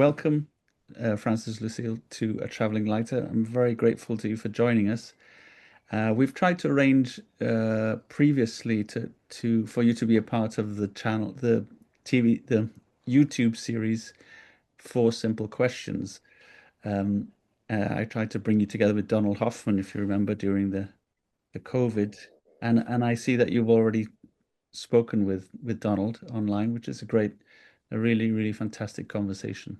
welcome, Francis Lucille, to A Traveling Lighter. I'm very grateful to you for joining us. We've tried to arrange previously for you to be a part of the channel, the YouTube series, Four Simple Questions. Um, I tried to bring you together with Donald Hoffman, if you remember, during the COVID, and I see that you've already spoken with Donald online, which is a really fantastic conversation.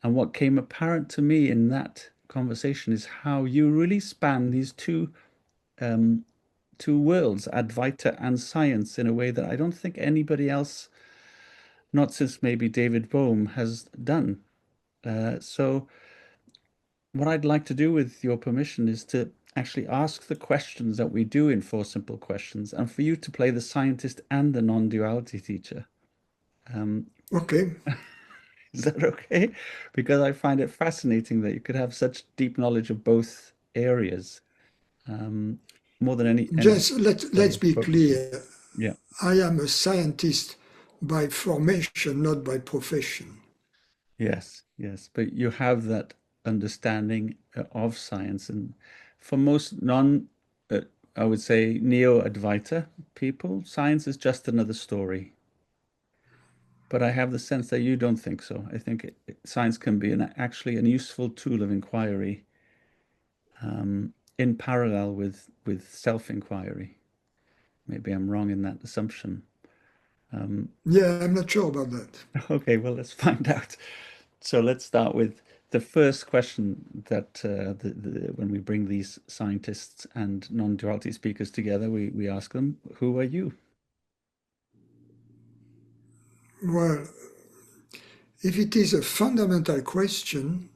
And what came apparent to me in that conversation is how you really span these um, two worlds, Advaita and science, in a way that I don't think anybody else, not since maybe David Bohm, has done. So what I'd like to do, with your permission, is to actually ask the questions that we do in Four Simple Questions, and for you to play the scientist and the non-duality teacher. Um, Okay. Is that okay? Because I find it fascinating that you could have such deep knowledge of both areas, um, more than any Just other let's be profession. clear. Yeah. I am a scientist by formation, not by profession. Yes. Yes. But you have that understanding of science, and for most uh, I would say neo-Advaita people, science is just another story. But I have the sense that you don't think so. I think science can be actually a useful tool of inquiry, in parallel with self-inquiry. Maybe I'm wrong in that assumption. Um, Yeah, I'm not sure about that. okay, well, let's find out. So let's start with the first question that when we bring these scientists and non-duality speakers together, we ask them, "Who are you?" Well, if it is a fundamental question,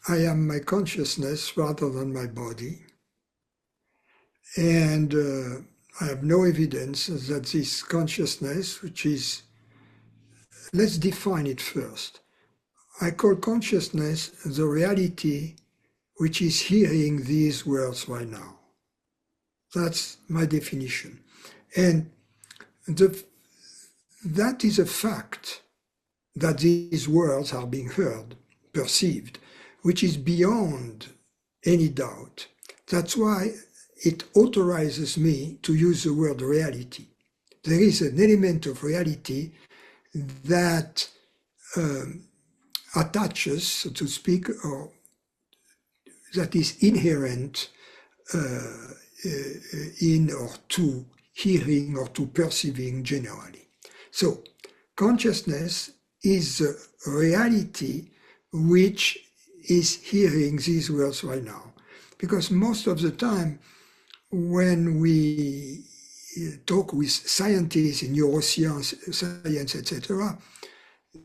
I am my consciousness rather than my body. And I have no evidence that this consciousness, which is, let's define it first. I call consciousness the reality which is hearing these words right now. That's my definition. And that is a fact that these words are being heard, perceived, which is beyond any doubt. That's why it authorizes me to use the word reality. There is an element of reality that attaches, so to speak, or that is inherent in or to hearing or to perceiving generally. So consciousness is the reality which is hearing these words right now. Because most of the time when we talk with scientists in neuroscience, science, etc.,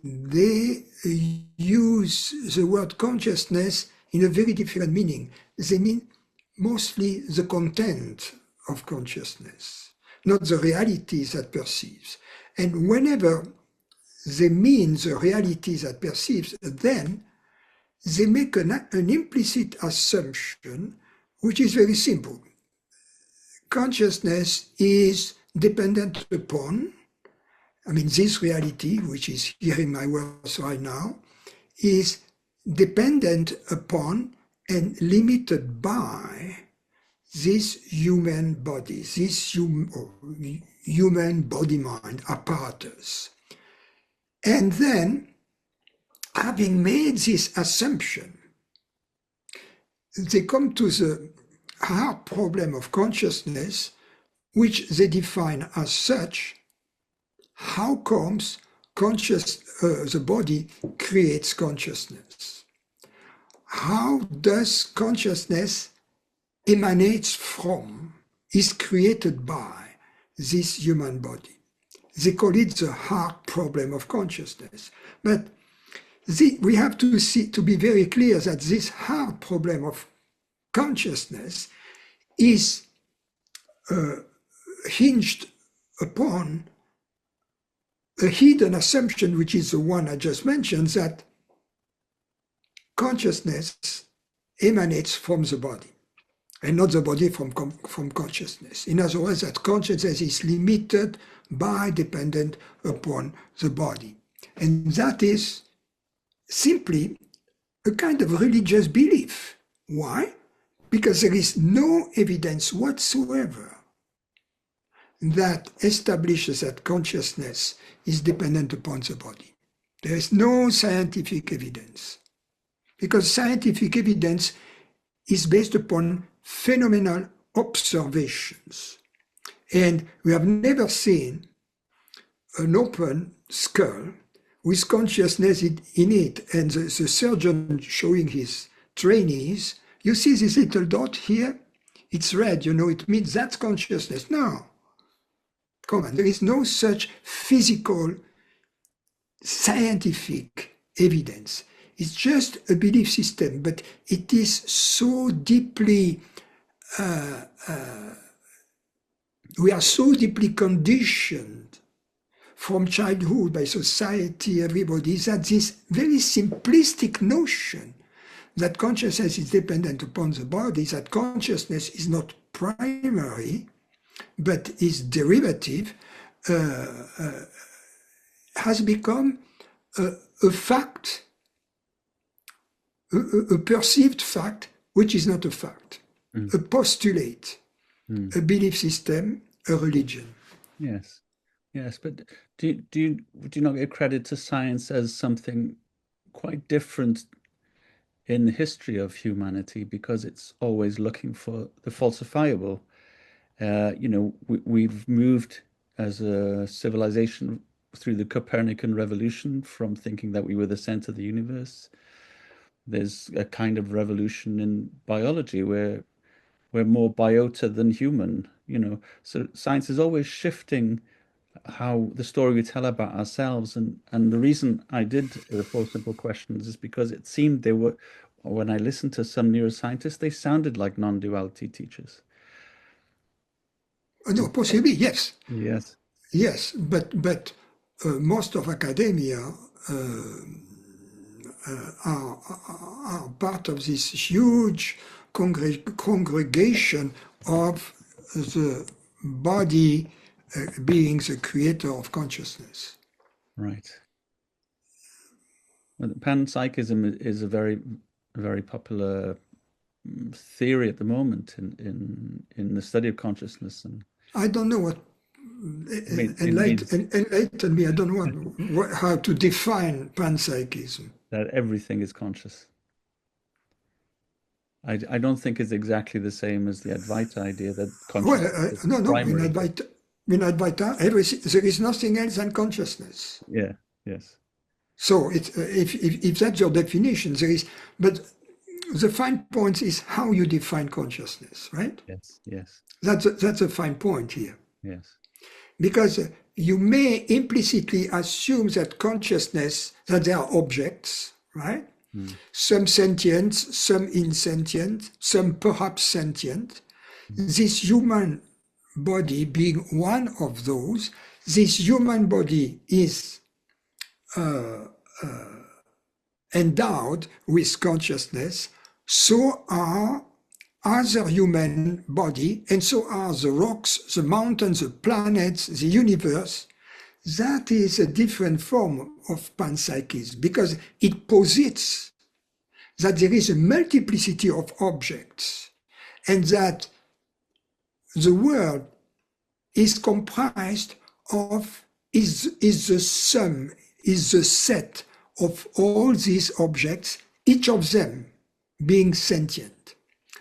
they use the word consciousness in a very different meaning. They mean mostly the content of consciousness, not the reality that perceives. And whenever they mean the reality that perceives, then they make an implicit assumption, which is very simple. Consciousness is dependent upon, this reality, which is hearing my words right now, is dependent upon and limited by this human body, this human body-mind apparatus. And then, having made this assumption, they come to the hard problem of consciousness, which they define as such. How comes the body creates consciousness? How does consciousness emanates from, is created by this human body? They call it the hard problem of consciousness. But we have to be very clear that this hard problem of consciousness is hinged upon a hidden assumption, which is the one I just mentioned, that consciousness emanates from the body and not the body from consciousness. In other words, that consciousness is limited by, dependent upon the body. And that is simply a kind of religious belief. Why? Because there is no evidence whatsoever that establishes that consciousness is dependent upon the body. There is no scientific evidence, because scientific evidence is based upon phenomenal observations. And we have never seen an open skull with consciousness in it. And the surgeon showing his trainees, you see this little dot here? It's red, it means that's consciousness. No. Come on, there is no such physical, scientific evidence. It's just a belief system, but it is so deeply, we are so deeply conditioned from childhood by society, everybody, that this very simplistic notion that consciousness is dependent upon the body, that consciousness is not primary, but is derivative, has become a fact, a perceived fact, which is not a fact, a postulate, a belief system, a religion. Yes, yes, but do you not give credit to science as something quite different in the history of humanity, because it's always looking for the falsifiable? We've moved as a civilization through the Copernican revolution from thinking that we were the center of the universe. There's a kind of revolution in biology where we're more biota than human, So science is always shifting how the story we tell about ourselves. And the reason I did the Four Simple Questions is because it seemed when I listened to some neuroscientists, they sounded like non-duality teachers. No, possibly, yes. Yes. Yes, but most of academia are part of this huge congregation of the body being the creator of consciousness. Right. Well, panpsychism is a very, very popular theory at the moment in the study of consciousness. And I don't know what enlighten me. I don't know how to define panpsychism. That everything is conscious. I don't think it's exactly the same as the Advaita idea that consciousness is no, primary. In Advaita, there is nothing else than consciousness. Yeah, yes. So if that's your definition, there is, but the fine point is how you define consciousness, right? Yes, yes. That's a fine point here. Yes. Because you may implicitly assume that consciousness, that there are objects, right? Some sentient, some insentient, some perhaps sentient. This human body being one of those, this human body is endowed with consciousness, so are other human body, and so are the rocks, the mountains, the planets, the universe. That is a different form of panpsychism, because it posits that there is a multiplicity of objects, and that the world is comprised of, is the sum, is the set of all these objects, each of them being sentient.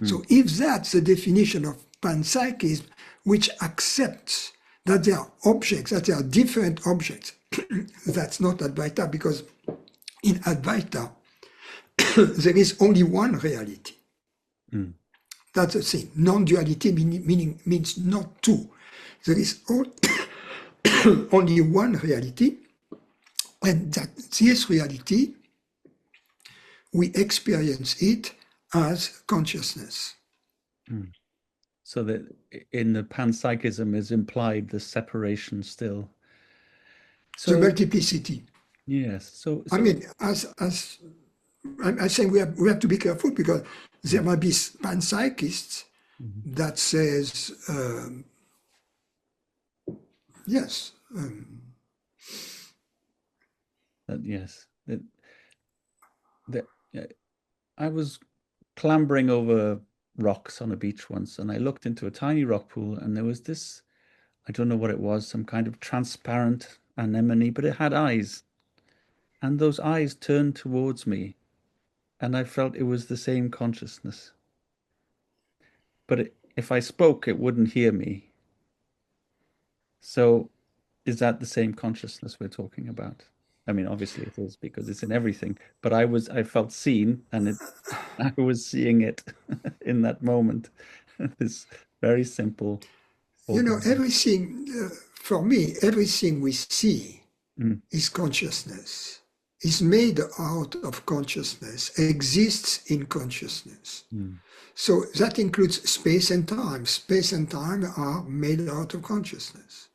So if that's the definition of panpsychism, which accepts that there are objects, that there are different objects, that's not Advaita, because in Advaita, there is only one reality. That's the thing. Non-duality means not two. There is only one reality, and that this reality, we experience it as consciousness. So that in the panpsychism is implied the separation still. So the multiplicity. Yes. So I mean, as I'm saying, we have to be careful, because there might be panpsychists that says yes. Yes. the, I was clambering over rocks on a beach once, and I looked into a tiny rock pool, and there was this, I don't know what it was, some kind of transparent anemone, but it had eyes, and those eyes turned towards me, and I felt it was the same consciousness. But if I spoke, it wouldn't hear me. So is that the same consciousness we're talking about? I mean, obviously it is because it's in everything, but I felt seen, and I was seeing it in that moment. This very simple You know, organism. everything, for me, everything we see Mm, is consciousness, is made out of consciousness, exists in consciousness. mm, So that includes space and time. Space and time are made out of consciousness.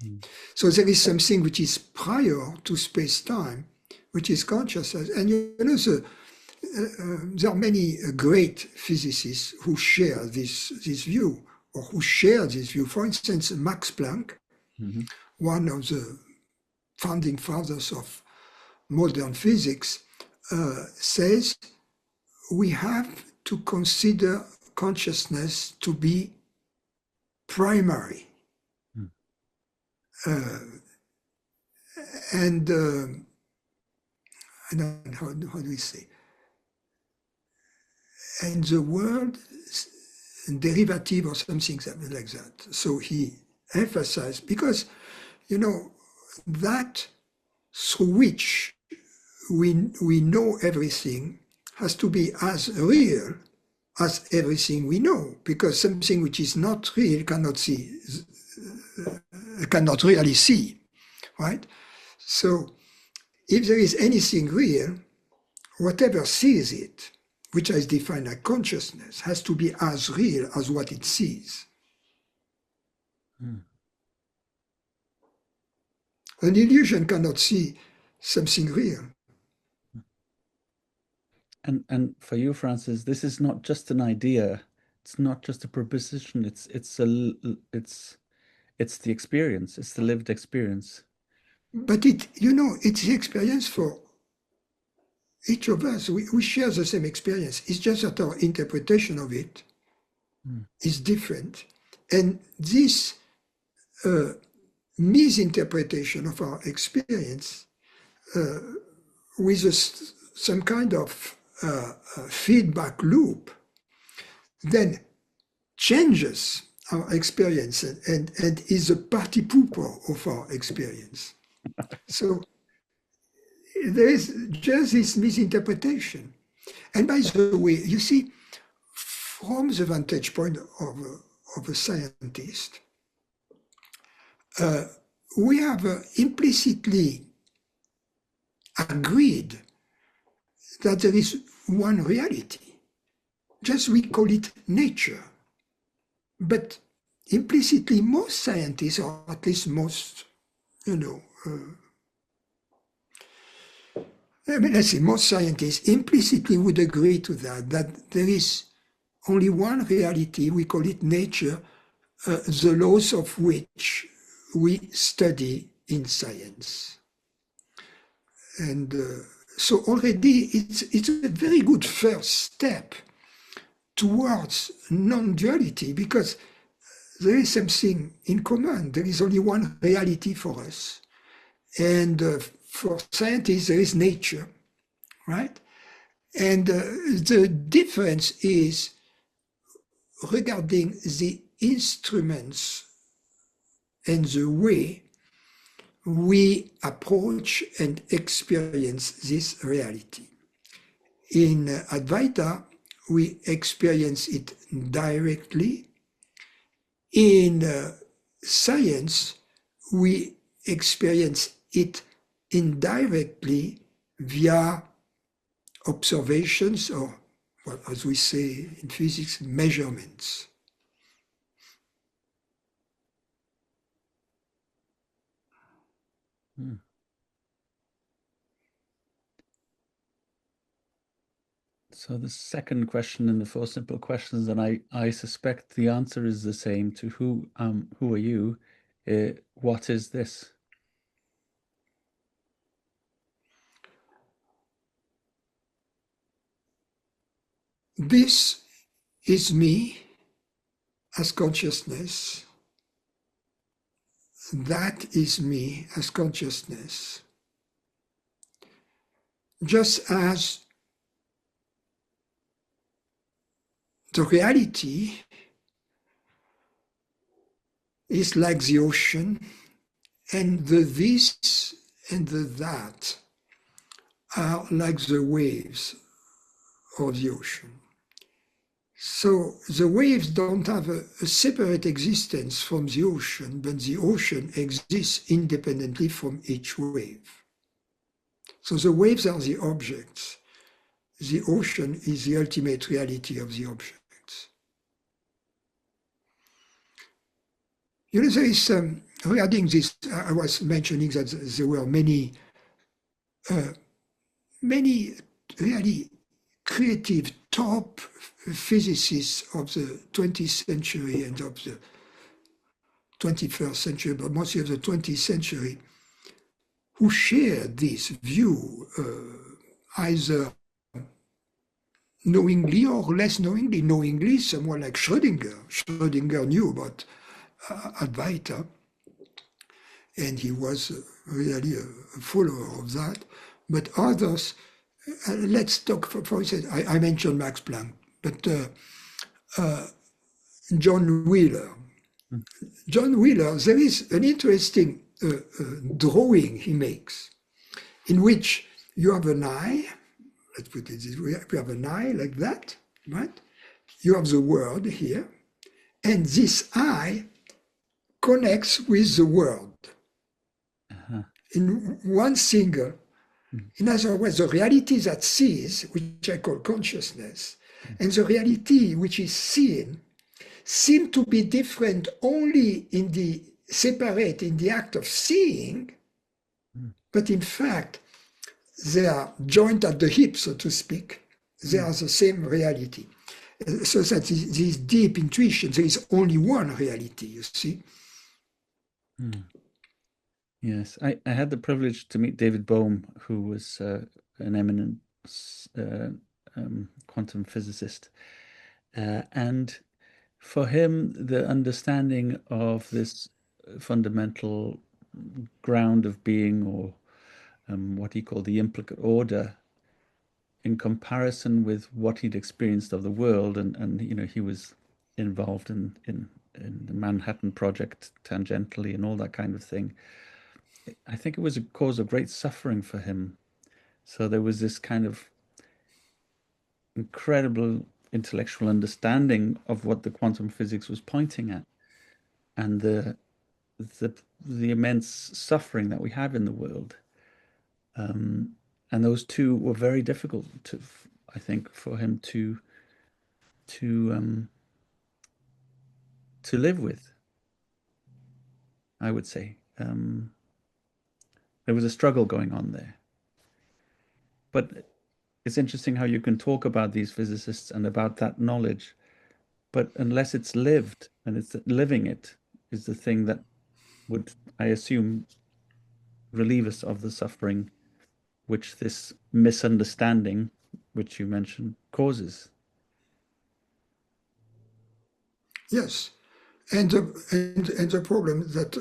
mm, So there is something which is prior to space-time, which is consciousness. And you know, there are many great physicists who share this view, or who share this view. For instance, Max Planck, mhm, one of the founding fathers of modern physics, says we have to consider consciousness to be primary. mm, Uh, and I don't know, how do we say? And the world derivative or something like that. So he emphasized, because, you know, that through which we know everything has to be as real as everything we know, because something which is not real cannot really see, right? So if there is anything real, whatever sees it, which is defined as consciousness, has to be as real as what it sees. mm. An illusion cannot see something real. And for you, Francis, this is not just an idea. It's not just a proposition. It's the experience. It's the lived experience. But it, you know, it's the experience for each of us. We share the same experience. It's just that our interpretation of it Mm, is different. And this uh, misinterpretation of our experience with some kind of feedback loop then changes our experience and is a party pooper of our experience. So there is just this misinterpretation. And by the way, you see, from the vantage point of a scientist, we have implicitly agreed that there is one reality. Just we call it nature. But implicitly, most scientists, or at least most, you know, I mean, let's say most scientists implicitly would agree to that there is only one reality, we call it nature, the laws of which we study in science. And so already it's a very good first step towards non-duality, because there is something in common. There is only one reality for us. And for scientists, there is nature, right? And the difference is regarding the instruments and the way we approach and experience this reality. In Advaita, we experience it directly. In science, we experience it indirectly via observations, or, well, as we say in physics, measurements. mm. So the second question in the four simple questions, and I suspect the answer is the same to who are you? What is this? this is me as consciousness. That is me as consciousness. Just as the reality is like the ocean, and the this and the that are like the waves of the ocean. So the waves don't have a separate existence from the ocean, but the ocean exists independently from each wave. So the waves are the objects. The ocean is the ultimate reality of the objects. You know, there is, regarding this, I was mentioning that there were many really creative top physicists of the 20th century and of the 21st century, but mostly of the 20th century, who shared this view, either knowingly or less knowingly. Knowingly, someone like Schrödinger. Schrödinger knew about Advaita, and he was really a follower of that. But others, let's talk for instance, I mentioned Max Planck, but John Wheeler. John Wheeler, there is an interesting drawing he makes in which you have an eye, let's put it this way, you have an eye like that, right? You have the world here, and this eye connects with the world in one single. In other words, the reality that sees, which I call consciousness, and the reality which is seen, seem to be different only in the separate in the act of seeing, but in fact, they are joined at the hip, so to speak. They are the same reality. So that this deep intuition, there is only one reality, you see. Yes, I had the privilege to meet David Bohm, who was an eminent quantum physicist. And for him, the understanding of this fundamental ground of being, or what he called the implicate order, in comparison with what he'd experienced of the world, and you know, he was involved in the Manhattan Project tangentially and all that kind of thing. I think it was a cause of great suffering for him. So there was this kind of incredible intellectual understanding of what the quantum physics was pointing at, and the immense suffering that we have in the world. And those two were very difficult to, I think, for him to live with, I would say. There was a struggle going on there. But it's interesting how you can talk about these physicists and about that knowledge, but unless it's lived, and it's living it is the thing that would, I assume, relieve us of the suffering which this misunderstanding, which you mentioned, causes. Yes, and the problem that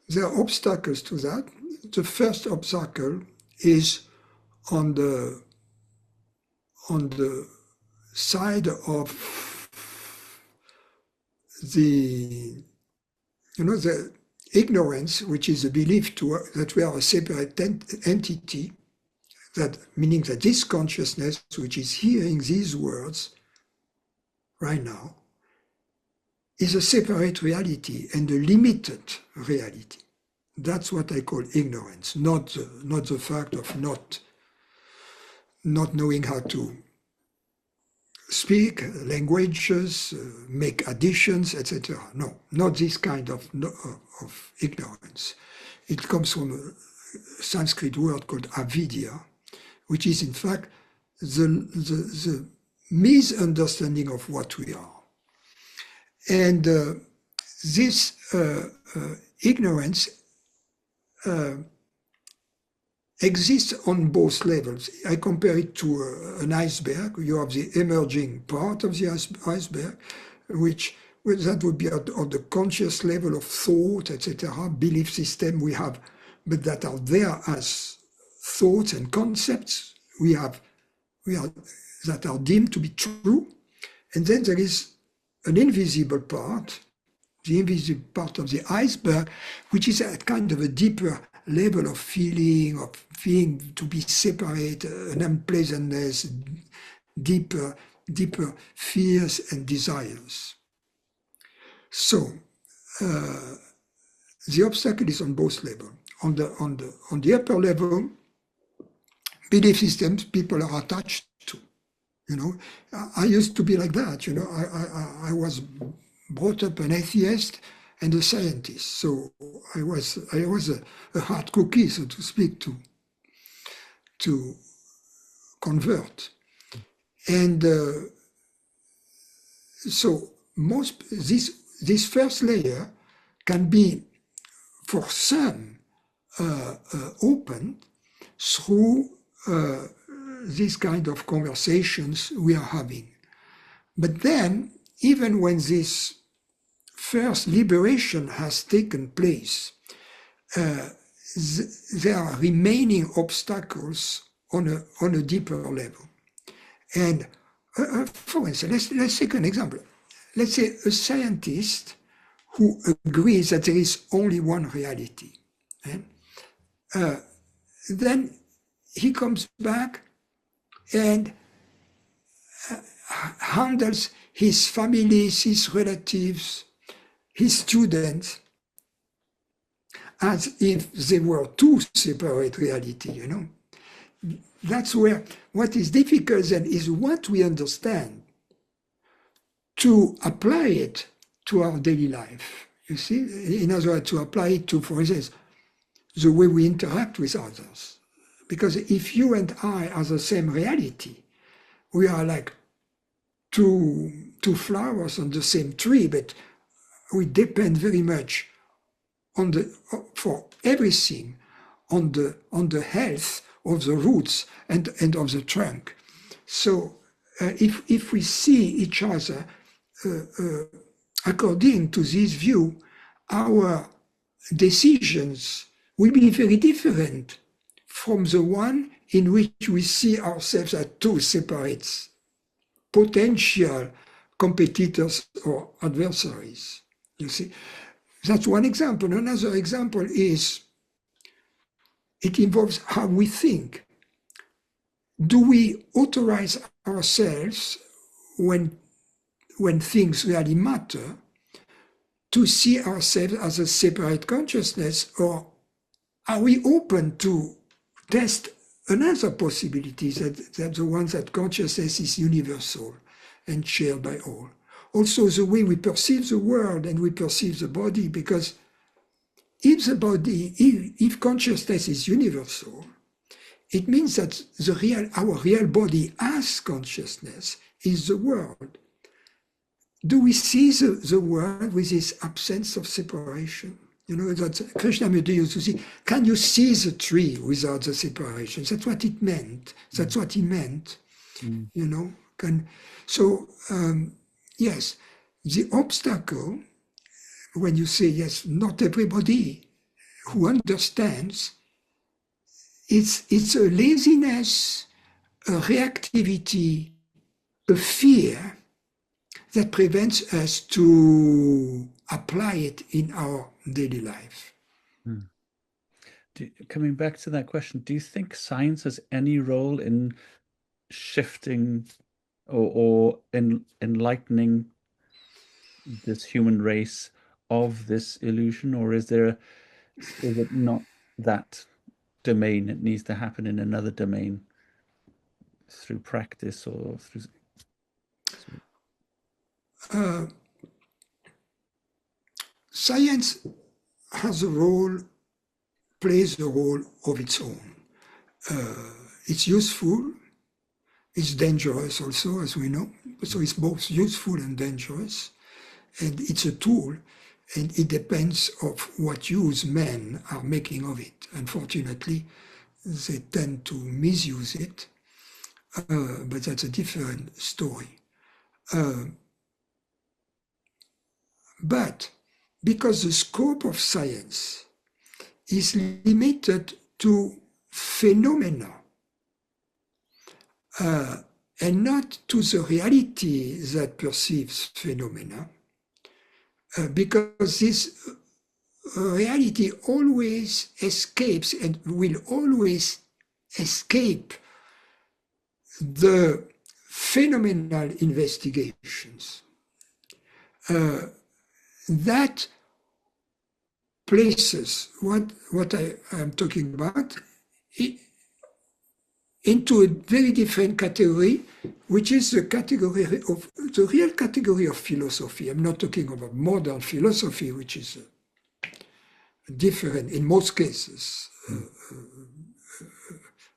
there are obstacles to that. The first obstacle is on the side of the, you know, the ignorance, which is a belief that we are a separate entity, that meaning that this consciousness, which is hearing these words right now, is a separate reality and a limited reality. That's what I call ignorance, not the fact of not knowing how to speak languages, make additions, etc. No, not this kind of ignorance. It comes from a Sanskrit word called avidya, which is in fact the misunderstanding of what we are. And this ignorance exists on both levels. I compare it to an iceberg. You have the emerging part of the iceberg, which that would be on the conscious level of thought, etc., belief system we have, but that are there as thoughts and concepts we are that are deemed to be true. And then there is an invisible part, the invisible part of the iceberg, which is a kind of a deeper level of feeling to be separate, an unpleasantness, deeper fears and desires. So the obstacle is on both levels. On the upper level, belief systems people are attached to. You know, I used to be like that. You know, I was brought up an atheist and a scientist, so I was a hard cookie, so to speak, to convert. And so this first layer can be, for some, opened through these kind of conversations we are having. But then, even when this first liberation has taken place, there are remaining obstacles on a deeper level. And for instance, let's take an example. Let's say a scientist who agrees that there is only one reality. Then he comes back and handles his families, his relatives, his students, as if they were two separate reality, you know. That's where what is difficult then is what we understand to apply it to our daily life. You see, in other words, to apply it to, for instance, the way we interact with others. Because if you and I are the same reality, we are like two flowers on the same tree, but we depend very much for everything on the health of the roots and of the trunk. So if we see each other according to this view, our decisions will be very different from the one in which we see ourselves as two separate potential competitors or adversaries. You see, that's one example. Another example is it involves how we think. Do we authorize ourselves when things really matter to see ourselves as a separate consciousness, or are we open to test another possibility that the one that consciousness is universal and shared by all? Also the way we perceive the world and we perceive the body, because if consciousness is universal, it means that our real body as consciousness is the world. Do we see the world with this absence of separation? You know, that Krishnamurti used to say, can you see the tree without the separation? That's what it meant. That's what he meant. You know, yes, the obstacle, when you say, yes, not everybody who understands, it's a laziness, a reactivity, a fear that prevents us to apply it in our daily life. Coming back to that question, do you think science has any role in shifting or enlightening this human race of this illusion, or is it not that domain? It needs to happen in another domain through practice or through. Science plays a role of its own. It's useful, it's dangerous also, as we know. So it's both useful and dangerous, and it's a tool, and it depends of what use men are making of it. Unfortunately, they tend to misuse it, but that's a different story. But because the scope of science is limited to phenomena and not to the reality that perceives phenomena, because this reality always escapes and will always escape the phenomenal investigations. That places what I am talking about into a very different category, which is the category of the real category of philosophy. I'm not talking about modern philosophy, which is different in most cases,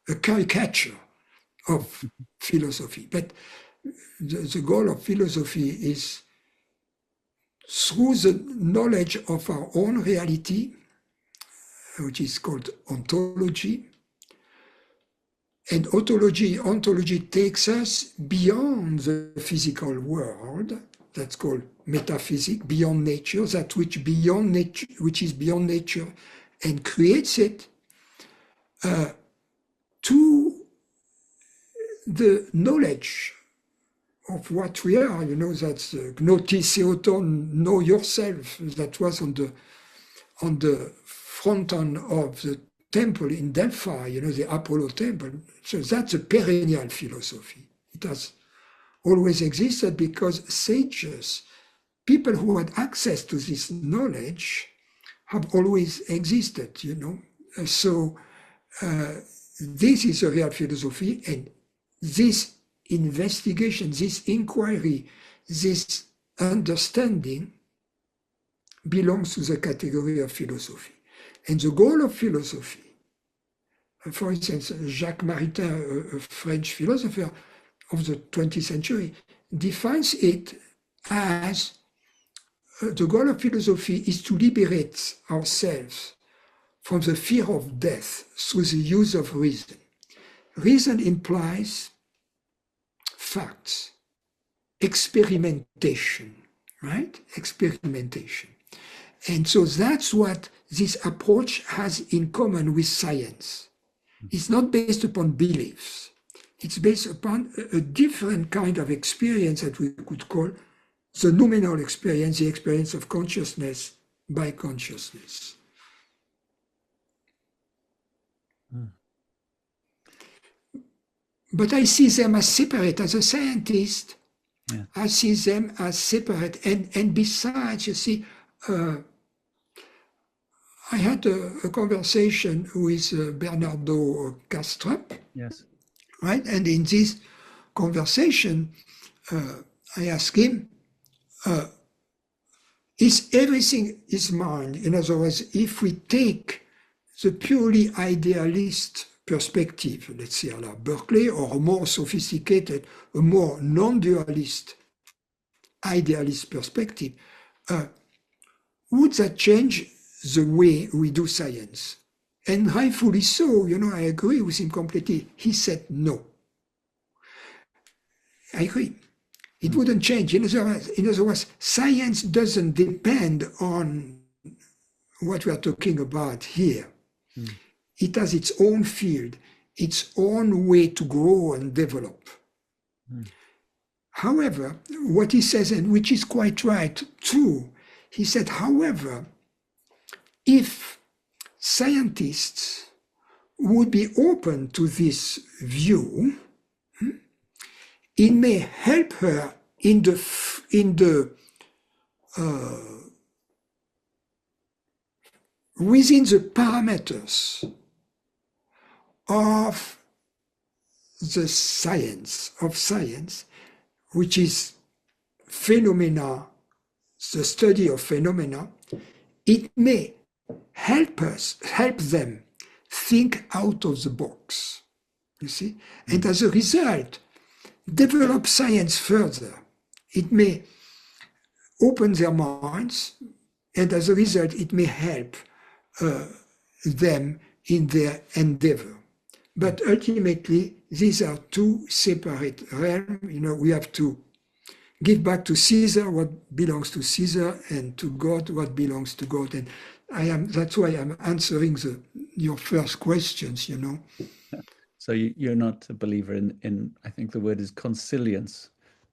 a caricature of philosophy. But the goal of philosophy is, through the knowledge of our own reality, which is called ontology, and ontology takes us beyond the physical world, that's called metaphysics, beyond nature, that which is beyond nature, and creates it to the knowledge of what we are. You know, that's gnotis theoton, know yourself, that was on the fronton of the temple in Delphi, you know, the Apollo temple. So that's a perennial philosophy. It has always existed because sages, people who had access to this knowledge, have always existed, you know. So this is a real philosophy, and this investigation, this inquiry, this understanding belongs to the category of philosophy. And the goal of philosophy, for instance, Jacques Maritain, a French philosopher of the 20th century, defines it as the goal of philosophy is to liberate ourselves from the fear of death through the use of reason. Reason implies facts, experimentation, right? Experimentation. And so that's what this approach has in common with science. It's not based upon beliefs. It's based upon a different kind of experience that we could call the noumenal experience, the experience of consciousness by consciousness. But I see them as separate. As a scientist, yeah. I see them as separate. And besides, you see, I had a conversation with Bernardo Kastrup. Yes. Right? And in this conversation, I asked him, is everything is mind? In other words, if we take the purely idealist perspective, let's say à la Berkeley, or a more sophisticated, a more non-dualist, idealist perspective, would that change the way we do science? And rightfully so, you know, I agree with him completely. He said no. I agree. It wouldn't change. In other words, science doesn't depend on what we are talking about here. It has its own field, its own way to grow and develop. However, what he says, and which is quite right too, he said, however, if scientists would be open to this view, it may help her in within the parameters of the science, which is phenomena, the study of phenomena. It may help them think out of the box, you see? And as a result, develop science further. It may open their minds, and as a result, it may help them in their endeavor. But ultimately, these are two separate realms. We have to give back to Caesar what belongs to Caesar, and to God what belongs to God. And that's why I'm answering your first questions. So you're not a believer in, I think the word is consilience,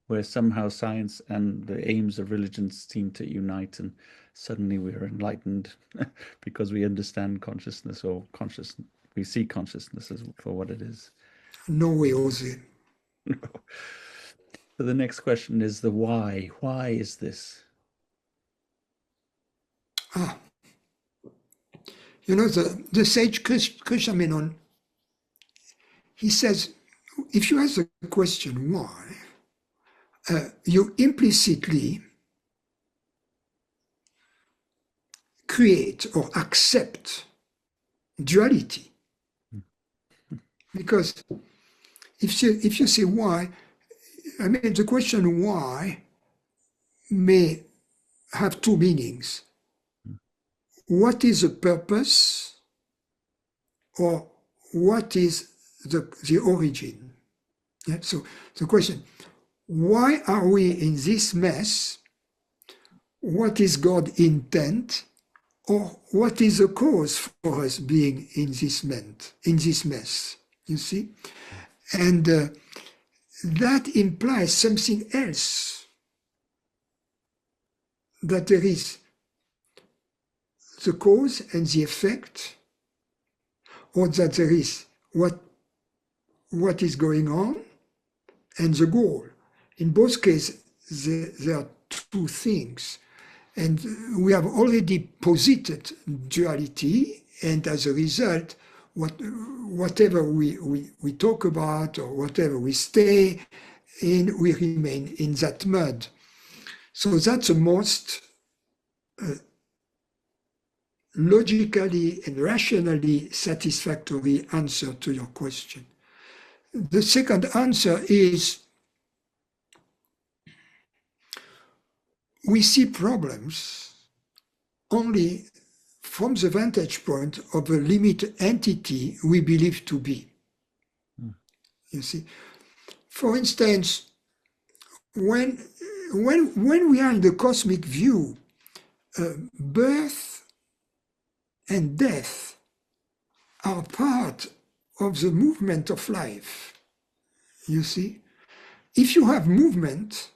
where somehow science and the aims of religions seem to unite, and suddenly we're enlightened because we understand consciousness, or we see consciousness as for what it is. No way, Jose. So the next question is the why. Why is this? The sage Krishna Menon, he says, if you ask the question why, you implicitly create or accept duality. Because if you say why, the question why may have two meanings. What is the purpose, or what is the origin? Yeah? So the question, why are we in this mess? What is God's intent? Or what is the cause for us being in this mess? You see? And that implies something else. That there is the cause and the effect, or that there is what is going on and the goal. In both cases, there are two things. And we have already posited duality, and as a result, whatever we talk about or whatever we stay in, we remain in that mud. So that's the most logically and rationally satisfactory answer to your question. The second answer is, we see problems only from the vantage point of a limited entity we believe to be. You see, for instance, when we are in the cosmic view, birth and death are part of the movement of life. You see, if you have movement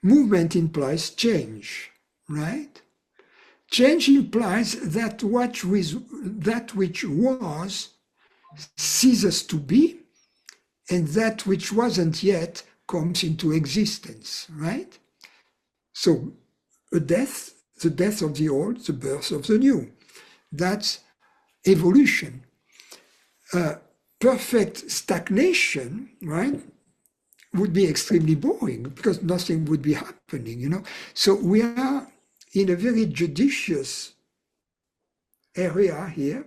implies change, right? Change implies that which was ceases to be, and that which wasn't yet comes into existence, right? So the death of the old, the birth of the new. That's evolution. Perfect stagnation, right, would be extremely boring because nothing would be happening, So we are in a very judicious area here,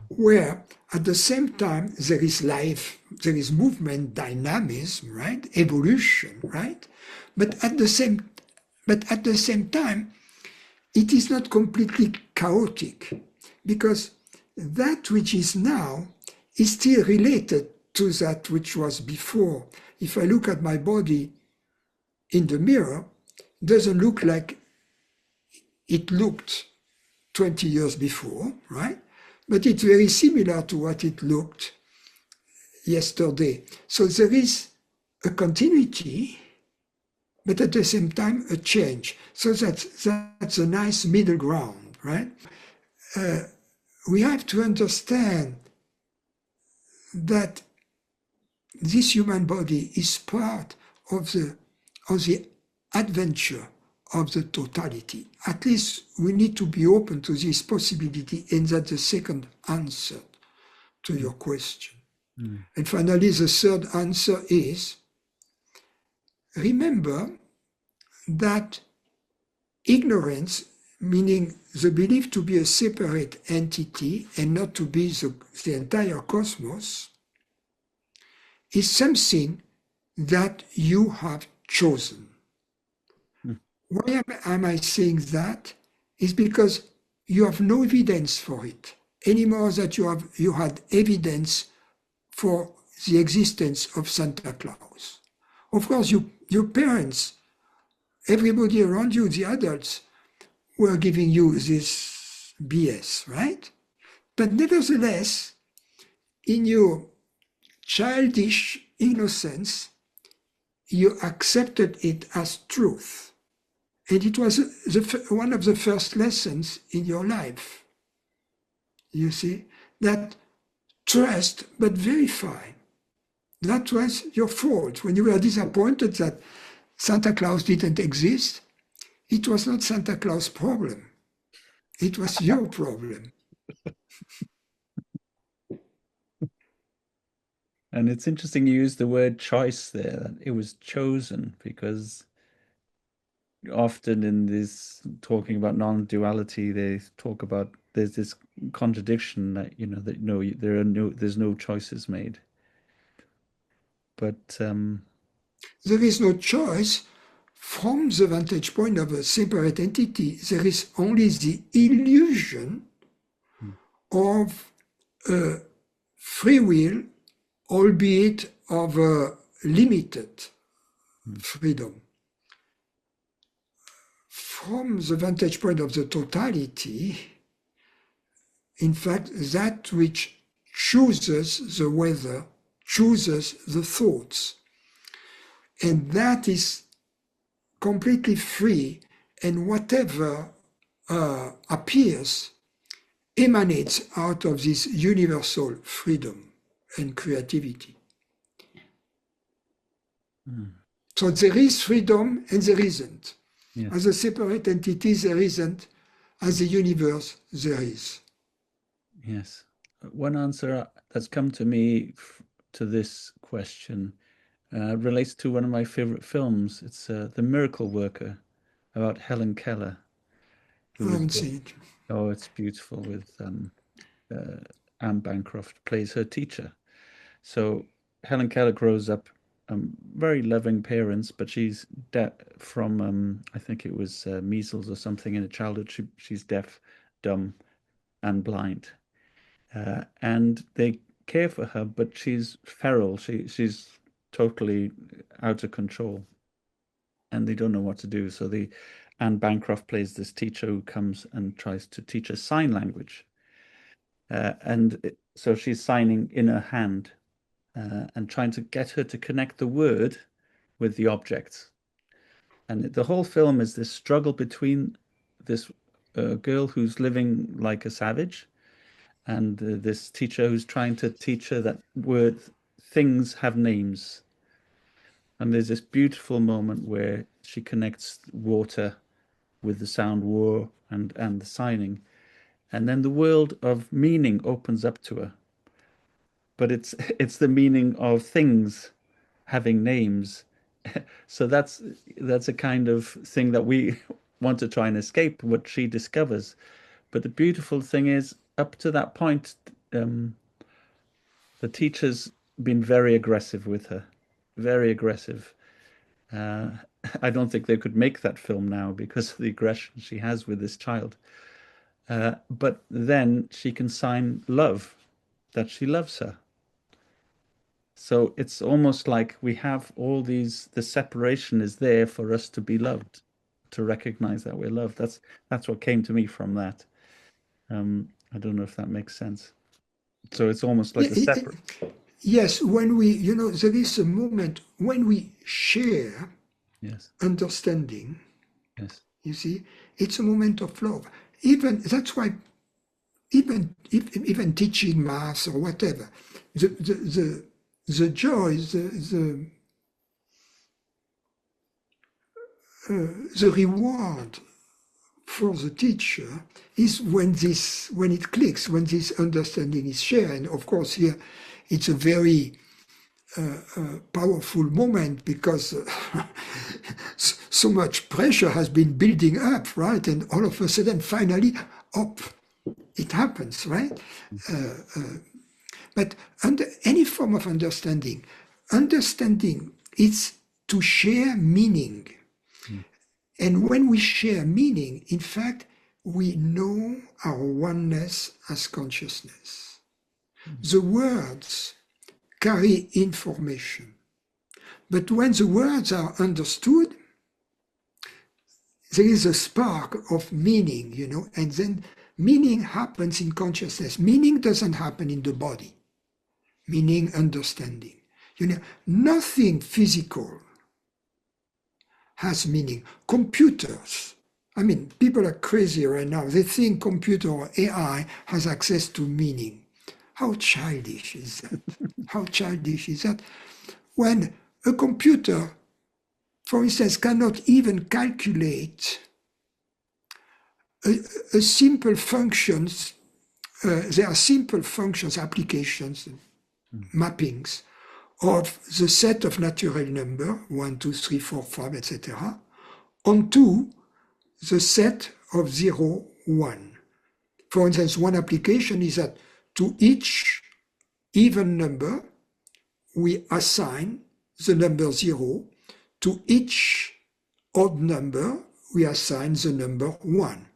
where at the same time there is life, there is movement, dynamism, right, evolution, right, but at the same time, it is not completely chaotic, because that which is now is still related to that which was before. If I look at my body in the mirror, it doesn't look like it looked 20 years before, right? But it's very similar to what it looked yesterday. So there is a continuity, but at the same time a change. So that's a nice middle ground, right? We have to understand that this human body is part of the adventure of the totality. At least we need to be open to this possibility, and that's the second answer to your question. And finally, the third answer is, remember that ignorance, meaning the belief to be a separate entity and not to be the entire cosmos, is something that you have chosen. Why am I saying that? Is because you have no evidence for it, any more that you had evidence for the existence of Santa Claus. Of course, your parents, everybody around you, the adults, were giving you this BS, right? But nevertheless, in your childish innocence, you accepted it as truth. And it was one of the first lessons in your life. You see, that trust but verify. That was your fault. When you were disappointed that Santa Claus didn't exist, it was not Santa Claus' problem. It was your problem. And it's interesting you use the word choice there, that it was chosen, because often in this talking about non-duality, they talk about there's this contradiction that, that no, there's no choices made. But There is no choice from the vantage point of a separate entity. There is only the illusion of free will, albeit of a limited freedom. From the vantage point of the totality, in fact, that which chooses the weather chooses the thoughts. And that is completely free, and whatever appears emanates out of this universal freedom and creativity. So there is freedom and there isn't. yes. As a separate entity, there isn't. As a universe, there is. Yes. One answer that's come to me to this question relates to one of my favorite films. It's The Miracle Worker, about Helen Keller, I who was haven't seen it. oh, it's beautiful, with Anne Bancroft plays her teacher. So Helen Keller grows up very loving parents, but she's from I think it was measles or something in her childhood. She's deaf, dumb, and blind, and they care for her, but she's feral. She's totally out of control, and they don't know what to do. So Anne Bancroft plays this teacher who comes and tries to teach her sign language, so she's signing in her hand. And trying to get her to connect the word with the object. And the whole film is this struggle between this girl who's living like a savage and this teacher who's trying to teach her that things have names. And there's this beautiful moment where she connects water with the sound war and the signing. And then the world of meaning opens up to her. But it's the meaning of things having names. So that's a kind of thing that we want to try and escape, what she discovers. But the beautiful thing is, up to that point, the teacher's been very aggressive with her, very aggressive. Uh, I don't think they could make that film now because of the aggression she has with this child. But then she can sign love, that she loves her. So it's almost like we have all these, the separation is there for us to be loved, to recognize that we're loved. That's what came to me from that. I don't know if that makes sense. So it's almost like a separate. Yes, when there is a moment when we share Yes. understanding. Yes. You see, it's a moment of love. That's why even teaching mass or whatever, the joy, the reward for the teacher is when it clicks, when this understanding is shared. And of course, here it's a very powerful moment because so much pressure has been building up, right? And all of a sudden, finally, up, it happens, right? But under any form of understanding is to share meaning. And when we share meaning, in fact, we know our oneness as consciousness. The words carry information. But when the words are understood, there is a spark of meaning, you know, and then meaning happens in consciousness. Meaning doesn't happen in the body. Meaning, understanding. You know, nothing physical has meaning. Computers, I mean, people are crazy right now. They think computer or AI has access to meaning. How childish is that? How childish is that? When a computer, for instance, cannot even calculate a simple functions, there are simple functions, applications, mappings of the set of natural number, 1, 2, 3, 4, 5, etc., onto the set of 0, 1. For instance, one application is that to each even number, we assign the number 0. To each odd number, we assign the number 1.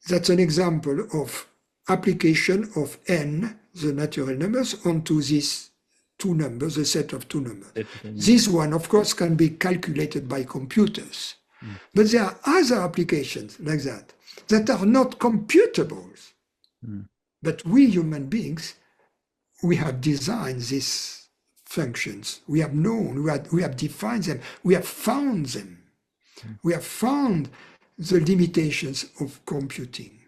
That's an example of application of n, the natural numbers, onto these two numbers, a set of two numbers. This one, of course, can be calculated by computers. But there are other applications like that are not computables. But we human beings, we have designed these functions. We have known, we have defined them, we have found them. We have found the limitations of computing.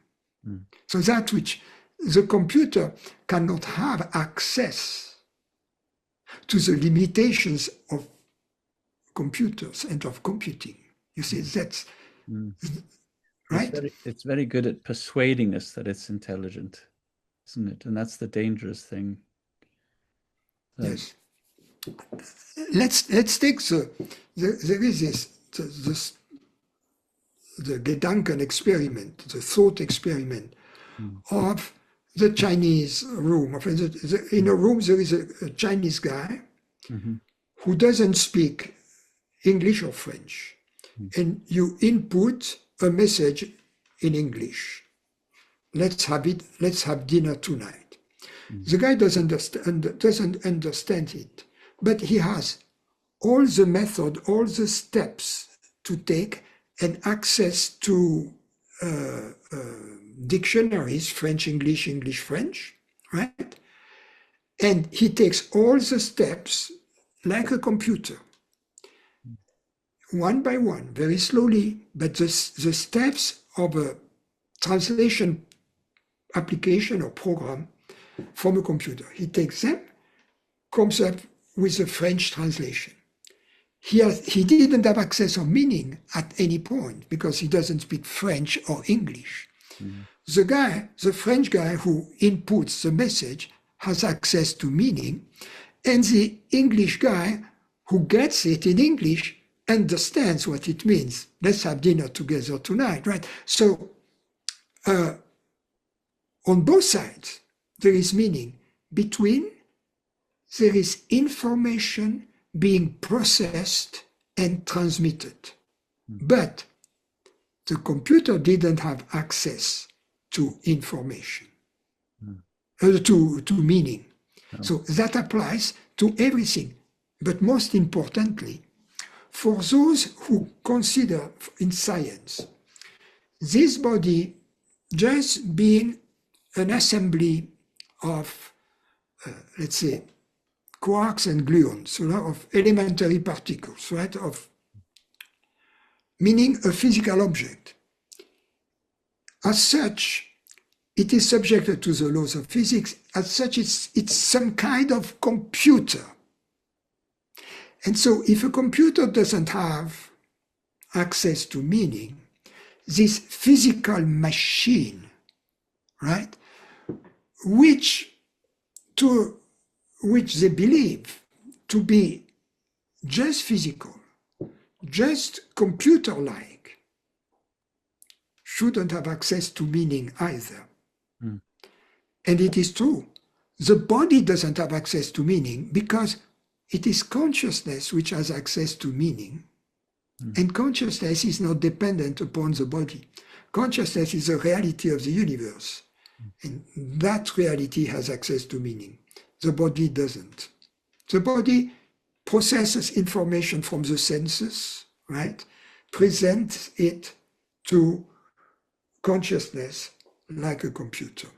So that which the computer cannot have access to the limitations of computers and of computing. You see, that's right. It's very good at persuading us that it's intelligent, isn't it? And that's the dangerous thing. Yes. Let's take there is the Gedanken experiment, the thought experiment of the Chinese room. In a room there is a Chinese guy who doesn't speak English or French, and you input a message in English. Let's have dinner tonight. The guy doesn't understand it, but he has all the method, all the steps to take, and access to dictionaries, French, English, English, French, right? And he takes all the steps like a computer, one by one, very slowly, but the steps of a translation application or program from a computer. He takes them, comes up with a French translation. He didn't have access or meaning at any point because he doesn't speak French or English. The French guy who inputs the message has access to meaning, and the English guy who gets it in English understands what it means. Let's have dinner together tonight, right? So on both sides, there is meaning. Between, there is information being processed and transmitted. But the computer didn't have access to information, to meaning. No. So that applies to everything. But most importantly, for those who consider in science this body just being an assembly of, let's say, quarks and gluons, of elementary particles, right? Meaning a physical object. As such, it is subjected to the laws of physics. As such, it's some kind of computer. And so if a computer doesn't have access to meaning, this physical machine, right, which they believe to be just physical, just computer-like, shouldn't have access to meaning either. And it is true. The body doesn't have access to meaning because it is consciousness which has access to meaning. And consciousness is not dependent upon the body. Consciousness is a reality of the universe. And that reality has access to meaning. The body doesn't. The body processes information from the senses, right? Presents it to consciousness like a computer.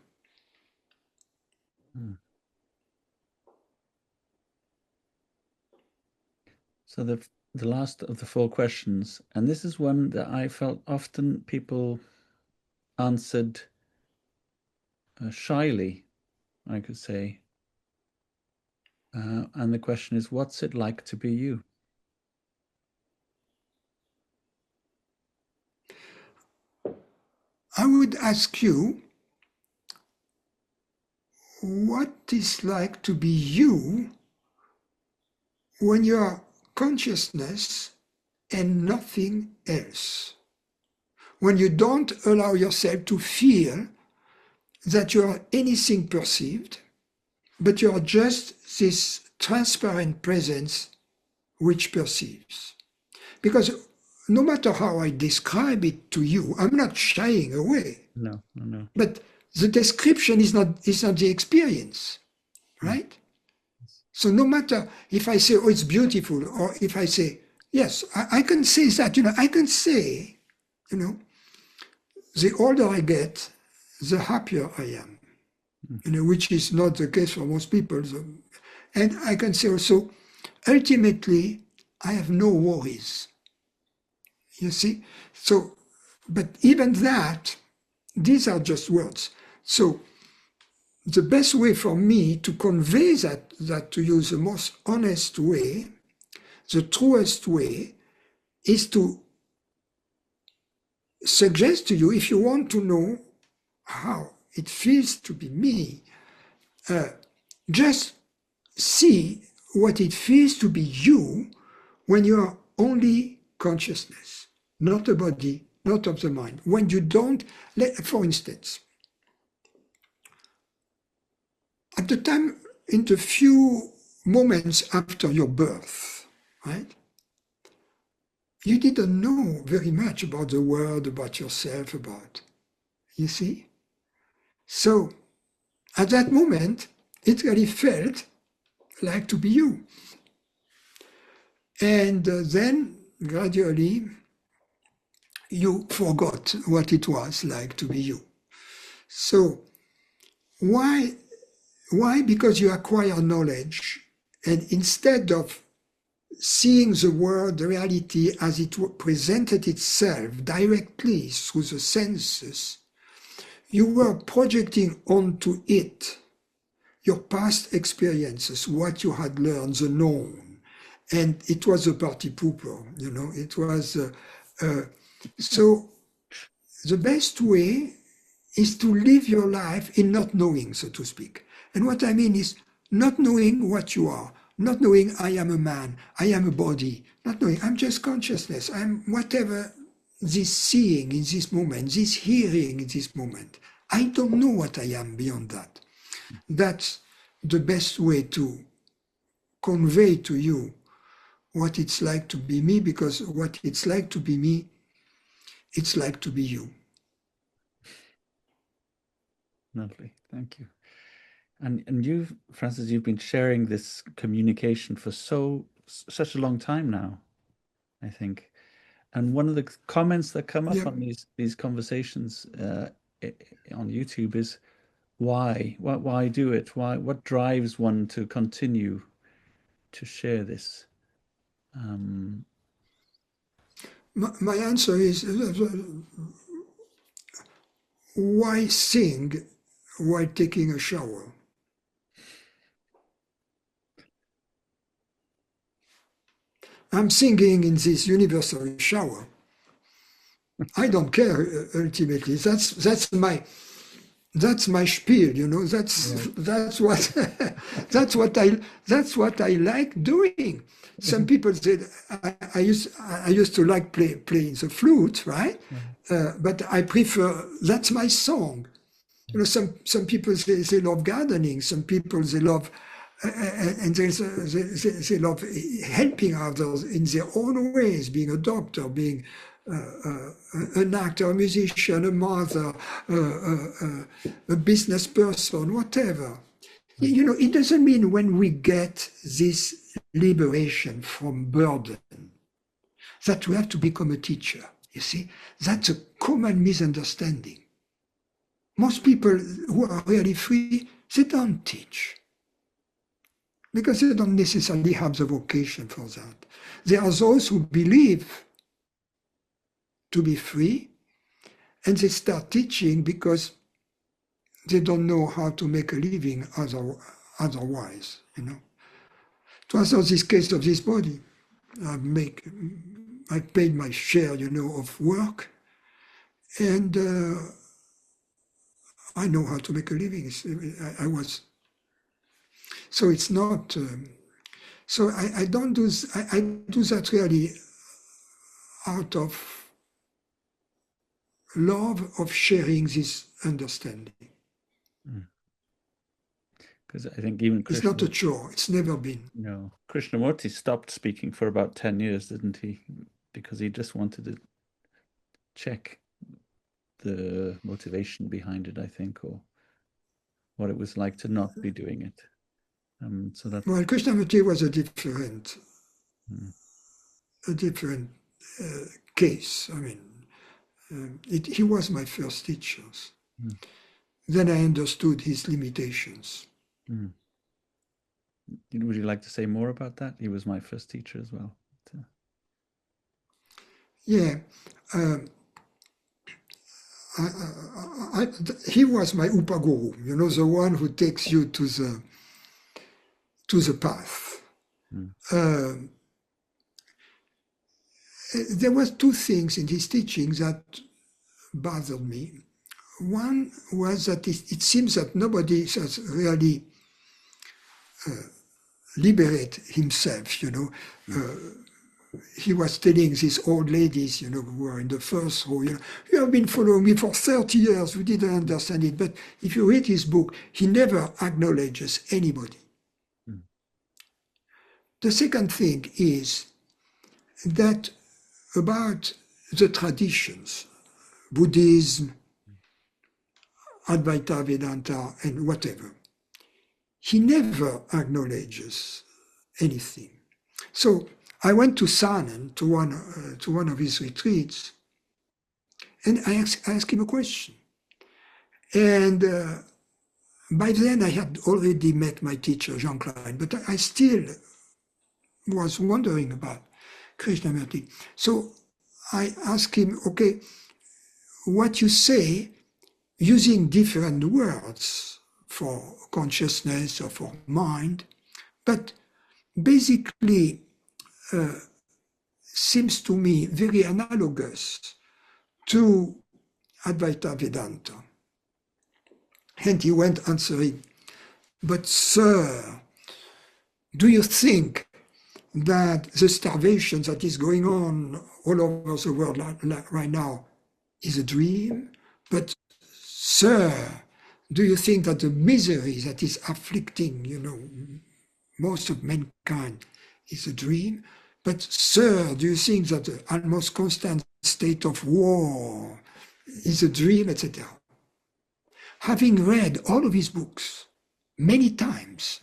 So the last of the 4 questions, and this is one that I felt often people answered shyly, I could say. And the question is, what's it like to be you? I would ask you, what is like to be you when you are consciousness and nothing else? When you don't allow yourself to feel that you are anything perceived, but you are just this transparent presence which perceives. Because no matter how I describe it to you, I'm not shying away. No, no, no. But the description is not the experience, right? So no matter if I say, oh, it's beautiful, or if I say, yes, I can say that, I can say, the older I get, the happier I am, which is not the case for most people. And I can say also, ultimately, I have no worries. You see? So, but even that, these are just words. So the best way for me to convey that to you, the most honest way, the truest way, is to suggest to you, if you want to know how it feels to be me, just see what it feels to be you when you are only consciousness, not a body, not of the mind. When you don't, for instance, at the time, in the few moments after your birth, right? You didn't know very much about the world, about yourself, you see? So, at that moment, it really felt like to be you. And then, gradually, you forgot what it was like to be you. So, why? Because you acquire knowledge, and instead of seeing the world, the reality as it presented itself directly through the senses, you were projecting onto it your past experiences, what you had learned, the known. And it was a party pooper, it was... so the best way is to live your life in not knowing, so to speak. And what I mean is not knowing what you are, not knowing I am a man, I am a body, not knowing I'm just consciousness, I'm whatever this seeing in this moment, this hearing in this moment. I don't know what I am beyond that. That's the best way to convey to you what it's like to be me, because what it's like to be me, it's like to be you. Lovely, thank you. And you, Francis, you've been sharing this communication for such a long time now, I think. And one of the comments that come up on these conversations on YouTube is, why? Why do it? What drives one to continue to share this? My answer is, why sing while taking a shower? I'm singing in this universal shower. I don't care ultimately. That's my spiel, That's what I like doing. Some people said I used to like playing the flute, right? But I prefer, that's my song. Some people they love gardening. Some people they love and they love helping others in their own ways, being a doctor, being an actor, a musician, a mother, a business person, whatever. You know, it doesn't mean when we get this liberation from burden that we have to become a teacher. You see, that's a common misunderstanding. Most people who are really free, they don't teach because they don't necessarily have the vocation for that. There are those who believe to be free and they start teaching because they don't know how to make a living otherwise, you know. It was not this case of this body. I paid my share, you know, of work, and I know how to make a living. I was, so it's not. So I don't do. I do that really out of love of sharing this understanding. Because I think even It's not a chore. It's never been. No, Krishnamurti stopped speaking for about 10 years, didn't he? Because he just wanted to check the motivation behind it, I think, or what it was like to not be doing it. So that. Well, Krishnamurti was a different case. I mean, he was my first teacher. Then I understood his limitations. Would you like to say more about that? He was my first teacher as well. Yeah. He was my upaguru, you know, the one who takes you to the path. There were two things in his teaching that bothered me. One was that it seems that nobody has really liberate himself, you know. He was telling these old ladies, you know, who were in the first row, you know, you have been following me for 30 years, we didn't understand it. But if you read his book, he never acknowledges anybody. The second thing is that about the traditions, Buddhism, Advaita Vedanta, and whatever, he never acknowledges anything. So I went to Sanan, to one of his retreats, and I asked him a question. And by then I had already met my teacher, Jean Klein, but I still was wondering about Krishnamurti. So I asked him, okay, what you say using different words for consciousness or for mind, but basically seems to me very analogous to Advaita Vedanta. And he went answering, but sir, do you think that the starvation that is going on all over the world right now is a dream? But sir, do you think that the misery that is afflicting, you know, most of mankind is a dream? But sir, do you think that the almost constant state of war is a dream, etc.? Having read all of his books many times,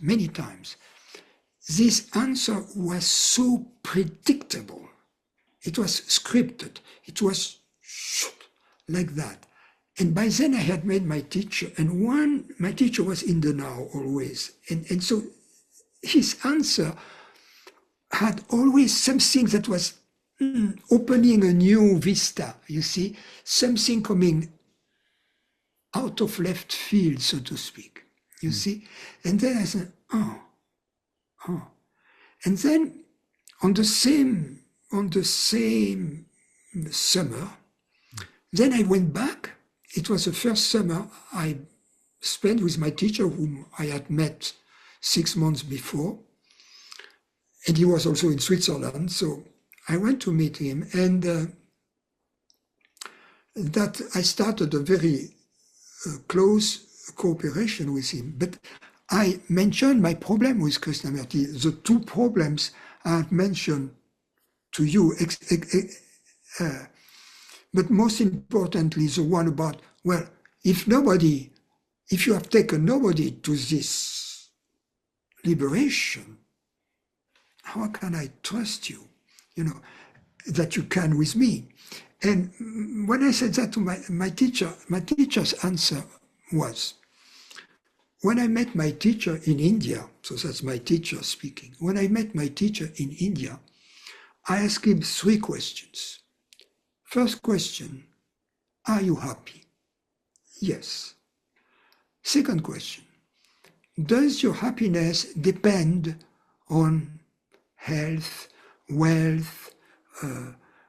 this answer was so predictable. It was scripted. It was like that. And by then I had met my teacher, and my teacher was in the now always. And so his answer had always something that was opening a new vista, you see, something coming out of left field, so to speak, you see. And then I said, oh. And then on the same summer, then I went back. It was the first summer I spent with my teacher, whom I had met 6 months before. And he was also in Switzerland. So I went to meet him, and that I started a very close cooperation with him. But I mentioned my problem with Krishnamurti, the two problems I have mentioned to you, but most importantly, the one about, well, if you have taken nobody to this liberation, how can I trust you? You know, that you can with me. And when I said that to my teacher, my teacher's answer was, when I met my teacher in India, so that's my teacher speaking, when I met my teacher in India, I asked him 3 questions. First question, are you happy? Yes. Second question, does your happiness depend on health, wealth,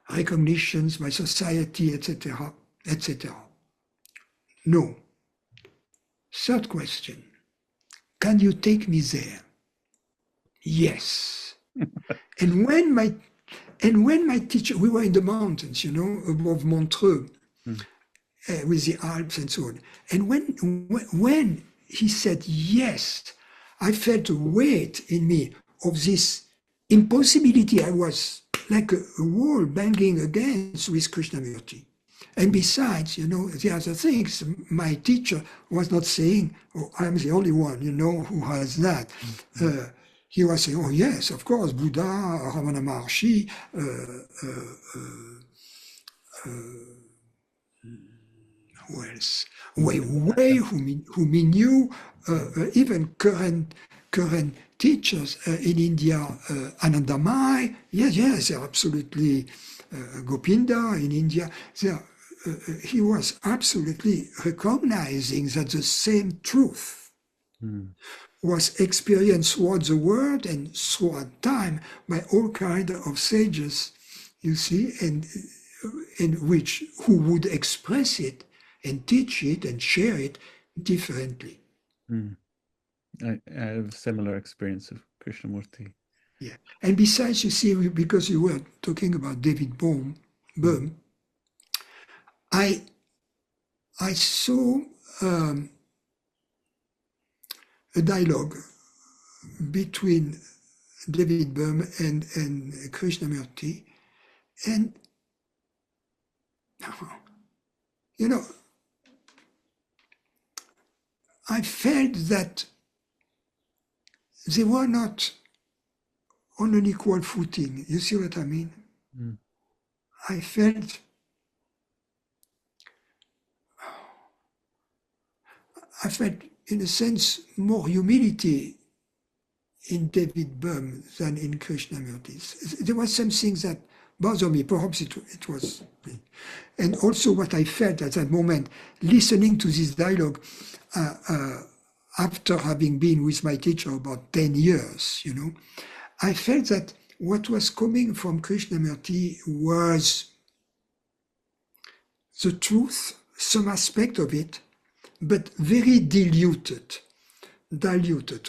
recognitions by society, etc., etc.? No. Third question, can you take me there? Yes. And when my teacher, we were in the mountains, you know, above Montreux, with the Alps and so on. And when he said yes, I felt a weight in me of this impossibility. I was like a wall banging against with Krishnamurti. And besides, you know, the other things, my teacher was not saying, oh, I'm the only one, you know, who has that. He was saying, oh yes, of course, Buddha, Ramana Maharshi, who else? Wei, whom he knew, even current teachers in India, Anandamai, yes, they're absolutely, Gopinda in India, he was absolutely recognizing that the same truth was experienced throughout the world and throughout time by all kinds of sages, you see, and who would express it and teach it and share it differently. I have a similar experience of Krishnamurti. Yeah. And besides, you see, because you were talking about David Bohm, I saw a dialogue between David Bohm and Krishnamurti, and you know, I felt that they were not on an equal footing. You see what I mean? I felt in a sense more humility in David Bohm than in Krishnamurti. There was something that bothered me, perhaps it was me. And also what I felt at that moment, listening to this dialogue, after having been with my teacher about 10 years, you know, I felt that what was coming from Krishnamurti was the truth, some aspect of it, but very diluted.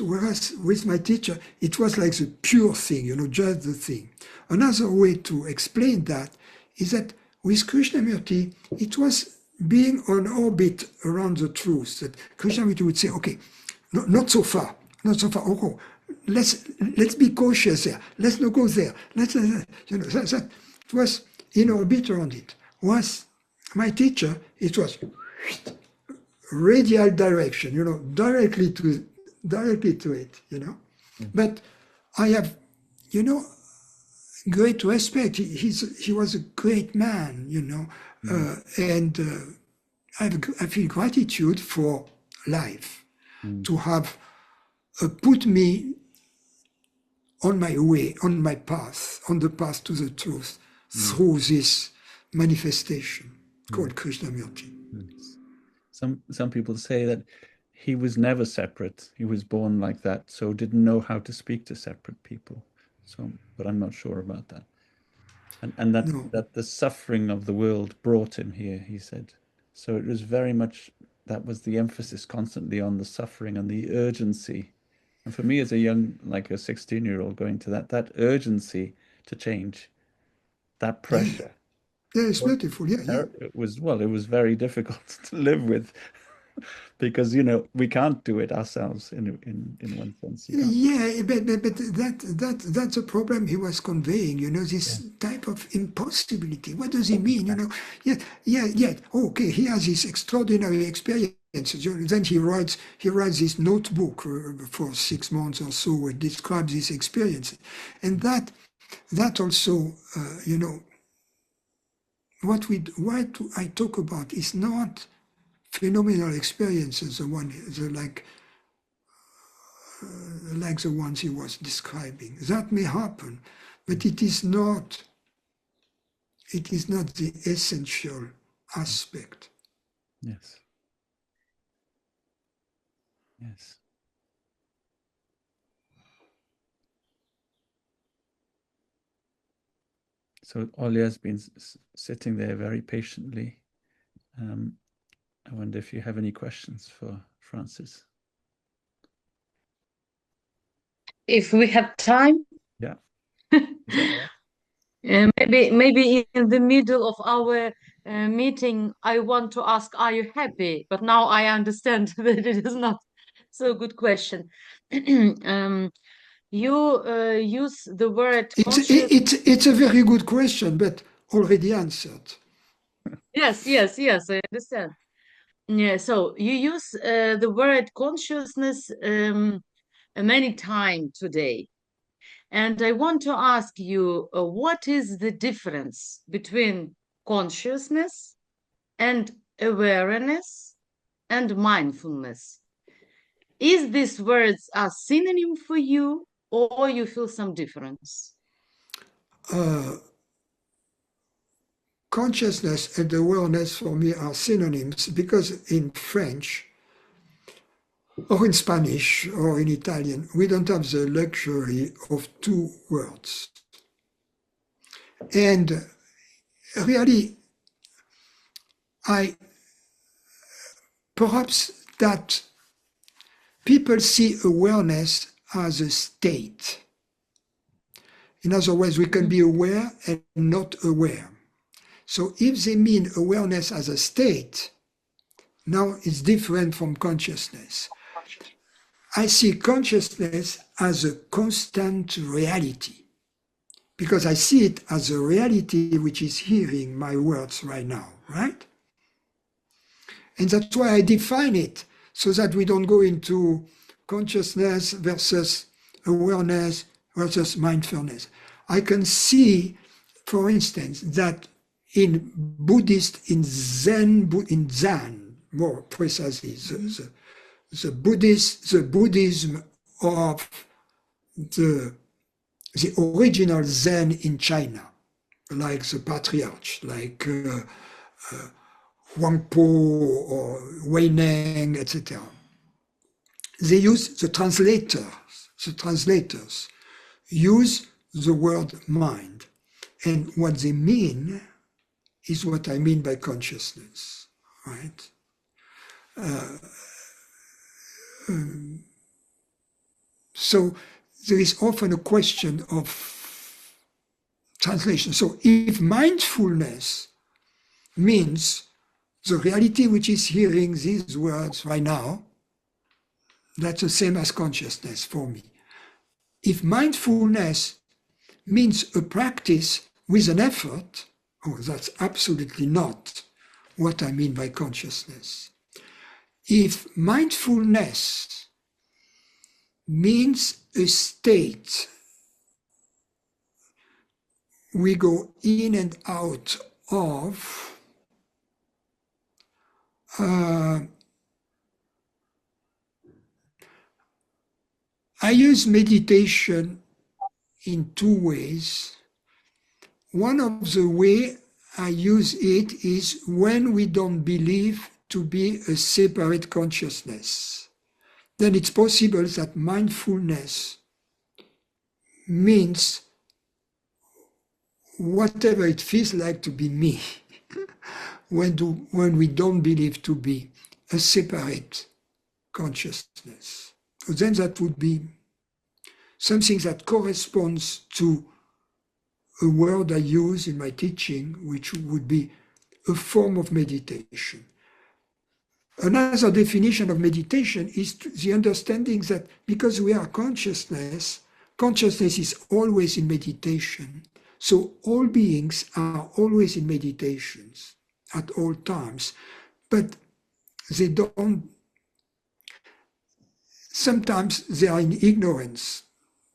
Whereas with my teacher, it was like the pure thing, you know, just the thing. Another way to explain that is that with Krishnamurti, it was being on orbit around the truth, that Krishnamurti would say, okay, no, not so far, oh, let's be cautious there, let's not go there, you know, that it was in orbit around it. Was my teacher, it was radial direction, you know, directly to it, you know. But I have, you know, great respect. He was a great man, you know, and I feel gratitude for life to have put me on my way, on my path, on the path to the truth through this manifestation called Krishnamurti. Some people say that he was never separate. He was born like that, so didn't know how to speak to separate people. So, but I'm not sure about that. And that the suffering of the world brought him here, he said. So it was very much, that was the emphasis constantly on the suffering and the urgency. And for me as a young, like a 16-year-old going to that urgency to change, that pressure. Yeah, it's beautiful. Yeah. It was very difficult to live with because, you know, we can't do it ourselves in one sense. Yeah, but that's a problem he was conveying, you know, this type of impossibility. What does he mean, you know? Yeah. Okay, he has this extraordinary experience Then he writes this notebook for 6 months or so, where he describes his experiences. And that also, what I talk about is not phenomenal experiences, like the ones he was describing. That may happen, but it is not the essential aspect. Yes. Yes. So Olya has been sitting there very patiently. I wonder if you have any questions for Francis. If we have time. Yeah. Is that right? Maybe in the middle of our meeting, I want to ask, are you happy? But now I understand that it is not so good question. You use the word conscious. It's a very good question, but already answered. Yes, I understand. Yeah, so you use the word consciousness many times today. And I want to ask you, what is the difference between consciousness and awareness and mindfulness? Is these words a synonym for you, or you feel some difference? Consciousness and awareness for me are synonyms, because in French or in Spanish or in Italian, we don't have the luxury of two words. And really, perhaps that people see awareness as a state. In other words, we can be aware and not aware. So if they mean awareness as a state, now it's different from consciousness. I see consciousness as a constant reality, because I see it as a reality which is hearing my words right now, right? And that's why I define it, so that we don't go into consciousness versus awareness versus mindfulness. I can see, for instance, that in Zen, more precisely, the Buddhism of the original Zen in China, like the patriarch, like Huang Po or Wei Neng, etc. They use the translators use the word mind. And what they mean is what I mean by consciousness, right? So there is often a question of translation. So if mindfulness means the reality which is hearing these words right now, that's the same as consciousness for me. If mindfulness means a practice with an effort, oh, that's absolutely not what I mean by consciousness. If mindfulness means a state we go in and out of, I use meditation in two ways. One of the way I use it is when we don't believe to be a separate consciousness. Then it's possible that mindfulness means whatever it feels like to be me, when we don't believe to be a separate consciousness. Then that would be something that corresponds to a word I use in my teaching, which would be a form of meditation. Another definition of meditation is the understanding that because we are consciousness is always in meditation. So all beings are always in meditations at all times. But they don't, sometimes they are in ignorance,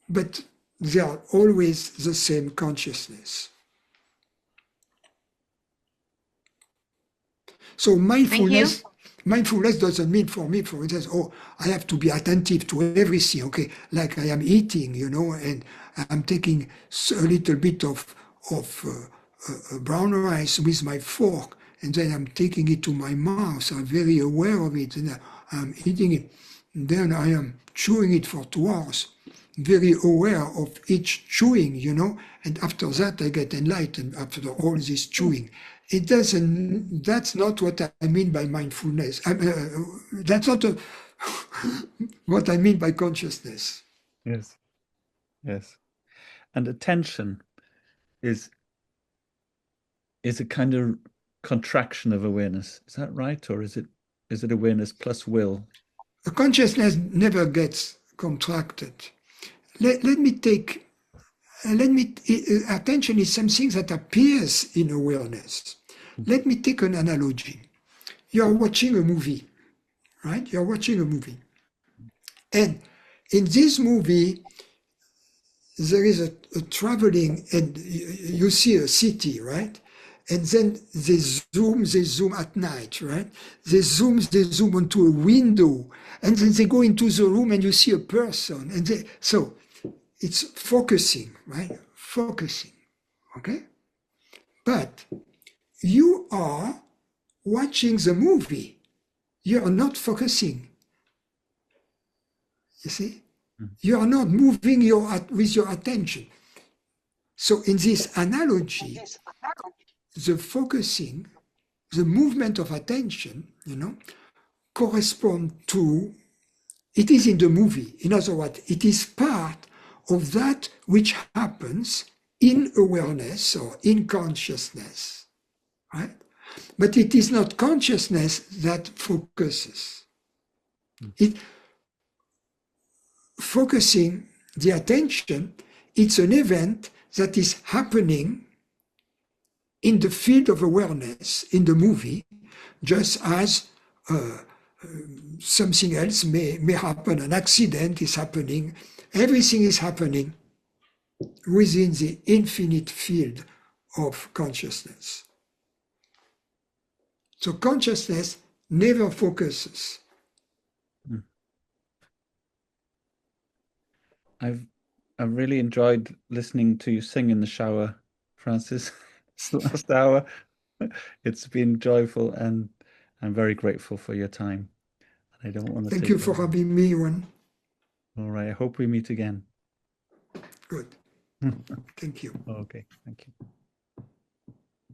but they are always the same consciousness. So mindfulness doesn't mean for me, for instance, oh, I have to be attentive to everything, okay, like I am eating, and I'm taking a little bit of brown rice with my fork, and then I'm taking it to my mouth. I'm very aware of it, and I'm eating it. And then I am chewing it for 2 hours, very aware of each chewing, and after that I get enlightened after all this chewing. That's not what I mean by mindfulness. That's not what I mean by consciousness. Yes. Yes. And attention is a kind of contraction of awareness. Is that right? Or is it awareness plus will? A consciousness never gets contracted. Attention is something that appears in awareness. Let me take an analogy. You're watching a movie, right? You're watching a movie. And in this movie, there is a traveling, and you see a city, right? And then they zoom at night, right? They zoom onto a window, and then they go into the room and you see a person. So it's focusing, right? Focusing, okay? But you are watching the movie. You are not focusing. You see? You are not moving with your attention. So in this analogy, the focusing, the movement of attention, correspond to, it is in the movie. In other words, it is part of that which happens in awareness or in consciousness, right? But it is not consciousness that focuses. Focusing the attention, it's an event that is happening in the field of awareness, in the movie, just as something else may happen, an accident is happening, everything is happening within the infinite field of consciousness. So consciousness never focuses. I've really enjoyed listening to you sing in the shower, Francis, this last hour. It's been joyful, and I'm very grateful for your time. I don't want to Thank take you for having me, Juan. All right. I hope we meet again. Good. Thank you. Okay. Thank you.